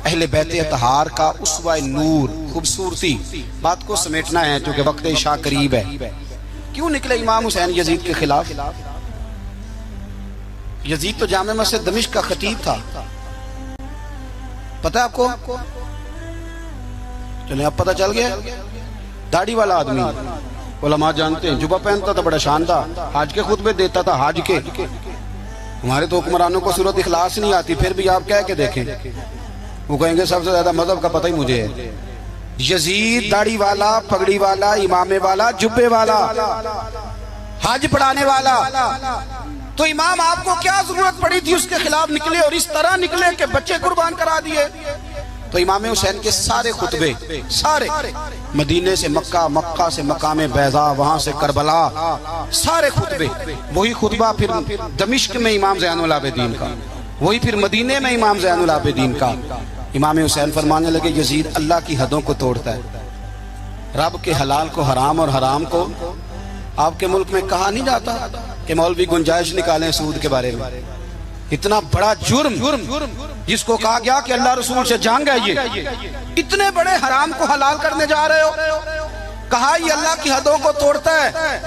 اہل بیت اطہار کا اسوہ نور خوبصورتی بات کو سمیٹنا ہے چونکہ وقت عشاء قریب ہے. کیوں نکلے امام حسین یزید کے خلاف؟ یزید تو جامع مسجد دمشق کا خطیب تھا، پتہ ہے آپ کو؟ چلیں اب پتہ چل گیا. داڑھی والا آدمی، علماء جانتے ہیں، جبہ پہنتا تھا، بڑا شاندار، حج کے خطبے دیتا تھا. حج کے ہمارے تو حکمرانوں کو سورۃ اخلاص نہیں آتی، پھر بھی آپ کہہ کے دیکھیں، وہ کہیں گے سب سے زیادہ مذہب کا پتہ ہی مجھے ہے. یزید داڑھی والا، پگڑی والا، امامے والا، جبے والا، حج پڑھانے والا. تو امام آپ کو کیا ضرورت پڑی تھی اس کے خلاف نکلے، اور اس طرح نکلے کہ بچے قربان کرا دیے. تو امام حسین کے سارے خطبے، سارے مدینے سے مکہ، مکہ سے مقام بیضا، وہاں سے کربلا، سارے خطبے وہی خطبہ پھر دمشق میں امام زین العابدین کا، وہی پھر مدینے میں امام زین العابدین کا. امام حسین فرمانے لگے یزید اللہ کی حدوں کو توڑتا ہے، رب کے حلال کو حرام اور حرام کو. آپ کے ملک میں کہا نہیں جاتا کہ مولوی گنجائش نکالیں سود کے بارے میں؟ اتنا بڑا جرم جس کو کہا گیا کہ اللہ رسول سے جنگ ہے، یہ اتنے بڑے حرام کو حلال کرنے جا رہے ہو. کہا یہ اللہ کی حدوں کو توڑتا ہے،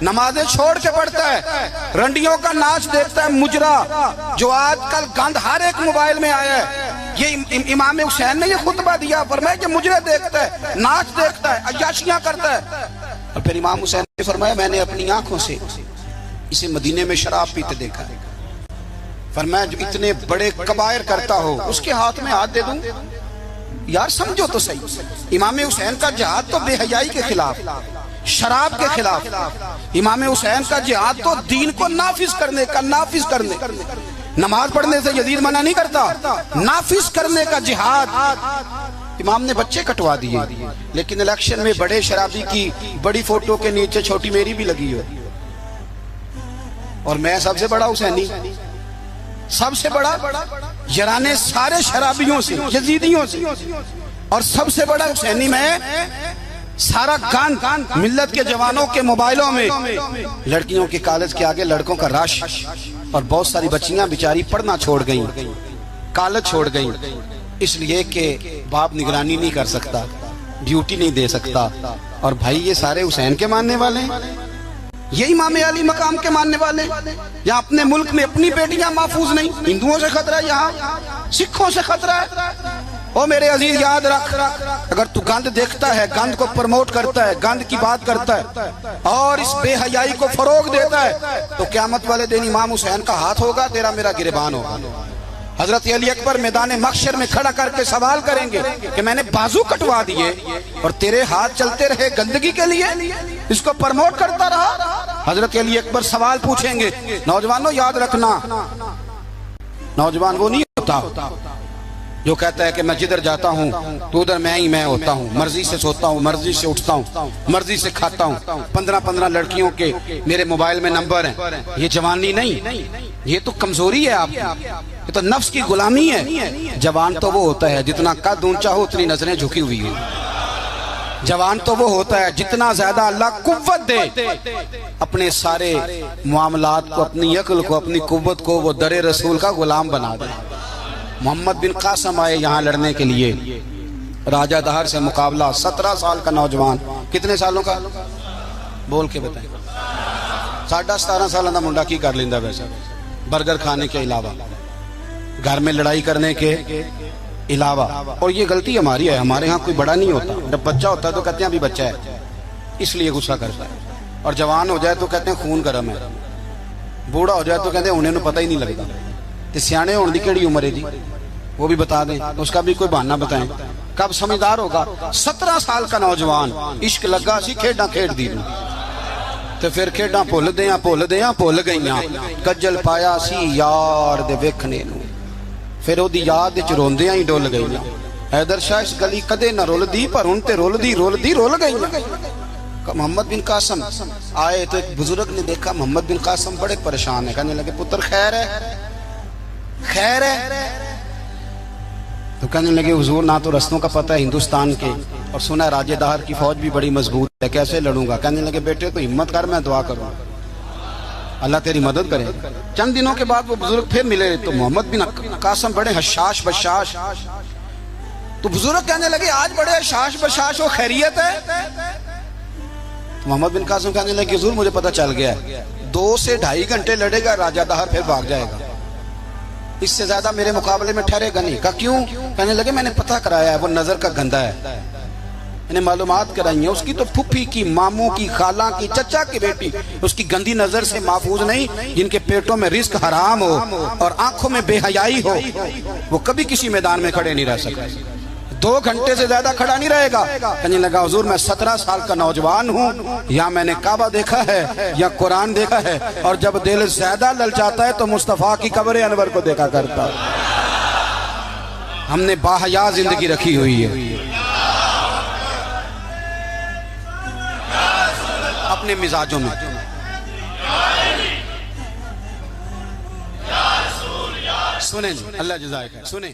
نمازیں چھوڑ کے پڑھتا ہے، رنڈیوں کا ناچ دیکھتا ہے، مجرا جو آج کل گند ہر ایک موبائل میں آیا ہے. یہ امام حسین نے یہ خطبہ دیا، فرمایا کہ مجرے دیکھتا ہے، ناچ دیکھتا ہے، عیاشیاں کرتا ہے. اور پھر امام حسین نے فرمایا میں نے اپنی آنکھوں سے اسے مدینے میں شراب پیتے دیکھا ہے. فرمایا جو اتنے بڑے کبائر کرتا ہو اس کے ہاتھ میں ہاتھ دے دوں؟ یار سمجھو تو صحیح، امام حسین کا جہاد تو بے حیائی کے خلاف، شراب کے خلاف. امام حسین کا جہاد تو دین کو نافذ کرنے کا، نافذ کرنے. نماز پڑھنے سے یزید منع نہیں کرتا، نافذ کرنے کا جہاد. امام نے بچے کٹوا دیے، لیکن الیکشن میں بڑے شرابی کی بڑی فوٹو کے نیچے چھوٹی میری بھی لگی ہو، اور میں سب سے بڑا حسینی، سب سے بڑا یرانے سارے شرابیوں سے، یزیدیوں سے، اور سب سے بڑا حسینی میں. سارا گند ملت کے جوانوں کے موبائلوں میں، لڑکیوں کے کالج کے آگے لڑکوں کا رش، اور بہت ساری بچیاں بیچاری پڑھنا چھوڑ گئیں، کالج چھوڑ گئیں، اس لیے کہ باپ نگرانی نہیں کر سکتا، ڈیوٹی نہیں دے سکتا. اور بھائی یہ سارے حسین کے ماننے والے ہیں، یہ امام علی مقام کے ماننے والے. یہاں اپنے ملک میں اپنی بیٹیاں محفوظ نہیں، ہندوؤں سے خطرہ ہے، یہاں سکھوں سے خطرہ ہے. او میرے عزیز یاد رکھ، اگر تو گند دیکھتا ہے، گند کو پروموٹ کرتا ہے، گند کی بات کرتا ہے اور اس بے حیائی کو فروغ دیتا ہے، تو قیامت والے دن امام حسین کا ہاتھ ہوگا، تیرا میرا گریبان ہوگا. حضرت علی اکبر میدان محشر میں کھڑا کر کے سوال کریں گے کہ میں نے بازو کٹوا دیے اور تیرے ہاتھ چلتے رہے گندگی کے لیے، اس کو پرموٹ کرتا رہا. حضرت علی اکبر سوال پوچھیں گے. نوجوانوں یاد رکھنا، نوجوان وہ نہیں ہوتا جو کہتا ہے کہ میں جدھر جاتا ہوں تو ادھر میں ہی میں ہوتا ہوں، مرضی سے سوتا ہوں، مرضی سے اٹھتا ہوں، مرضی سے کھاتا ہوں، 15 لڑکیوں کے میرے موبائل میں نمبر ہیں. یہ جوانی نہیں، یہ تو کمزوری ہے آپ کی، یہ تو نفس کی غلامی ہے. جوان تو وہ ہوتا ہے جتنا قد اونچا ہو اتنی نظریں جھکی ہوئی ہیں. جوان تو وہ ہوتا ہے جتنا زیادہ اللہ قوت دے، اپنے سارے معاملات کو، اپنی عقل کو، اپنی قوت کو وہ در رسول کا غلام بنا دے. محمد بن قاسم آئے یہاں لڑنے کے لیے، راجہ دہر سے مقابلہ. 17 سال کا نوجوان، کتنے سالوں کا بول کے بتائیں؟ 17.5 سالوں کا منڈا کی کر لیندہ ویسا، برگر کھانے کے علاوہ، گھر میں لڑائی کرنے کے علاوہ. اور یہ غلطی ہماری ہے، ہمارے ہاں کوئی بڑا نہیں ہوتا، جب بچہ ہوتا ہے تو کہتے ہیں ابھی بچہ ہے، اس لیے غصہ کرتا ہے. اور جوان ہو جائے تو کہتے ہیں خون گرم ہے، بوڑھا ہو جائے تو کہتے ہیں انہیں نو پتہ ہی نہیں لگتا. تے سیانے ہونے دی کیڑی عمر ہے جی، وہ بھی بتا دیں، اس کا بھی کوئی بہانہ بتائیں، کب سمجھدار ہوگا. 17 سال کا نوجوان، عشق لگا سی کھیڈاں کھیڈ دی، تے پھر کھیڈاں بھول گئیاں، کجل پایا سی یار دے ویکھنے نو، پھر او دی یاد وچ روندیاں ہی ڈول گئیاں. حیدر شاہ اس گلی کدے نہ رول دی، پر ہن تے رول گئیاں. محمد بن قاسم آئے تو ایک بزرگ نے دیکھا محمد بن قاسم بڑے پریشان ہے، کہنے لگے پتر خیر ہے؟ تو کہنے لگے حضور نہ تو رستوں کا پتہ ہے ہندوستان کے، اور سنا ہے راجہ دہر کی فوج بھی بڑی مضبوط ہے، کیسے لڑوں گا؟ کہنے لگے بیٹے تو ہمت کر، میں دعا کروں اللہ تیری مدد کرے. چند دنوں کے بعد وہ بزرگ پھر ملے تو محمد بن قاسم بڑے حشاش بشاش، تو بزرگ کہنے لگے آج بڑے شاش بشاش و خیریت ہے. تو محمد بن قاسم کہنے لگے حضور مجھے پتہ چل گیا ہے 2 سے 2.5 گھنٹے لڑے گا راجہ دہر پھر بھاگ جائے گا, اس سے زیادہ میرے مقابلے میں ٹھہرے گا نہیں. کہا کیوں؟ کہنے لگے میں نے پتہ کرایا ہے وہ نظر کا گندہ ہے. میں نے معلومات کرائی ہیں اس کی تو پھپھی کی, ماموں کی, خالہ کی, چچا کی بیٹی اس کی گندی نظر سے محفوظ نہیں. جن کے پیٹوں میں رزق حرام ہو اور آنکھوں میں بے حیائی ہو وہ کبھی کسی میدان میں کھڑے نہیں رہ سکتے. 2 گھنٹے سے زیادہ کھڑا نہیں رہے گا. کہنے لگا حضور میں 17 سال کا نوجوان ہوں, یا میں نے کعبہ دیکھا ہے یا قرآن دیکھا ہے, اور جب دل زیادہ للچاتا ہے تو مصطفیٰ کی قبر انور کو دیکھا کرتا. ہم نے باحیا زندگی رکھی ہوئی ہے اپنے مزاجوں میں. سنیں اللہ جزائے خیر, سنیں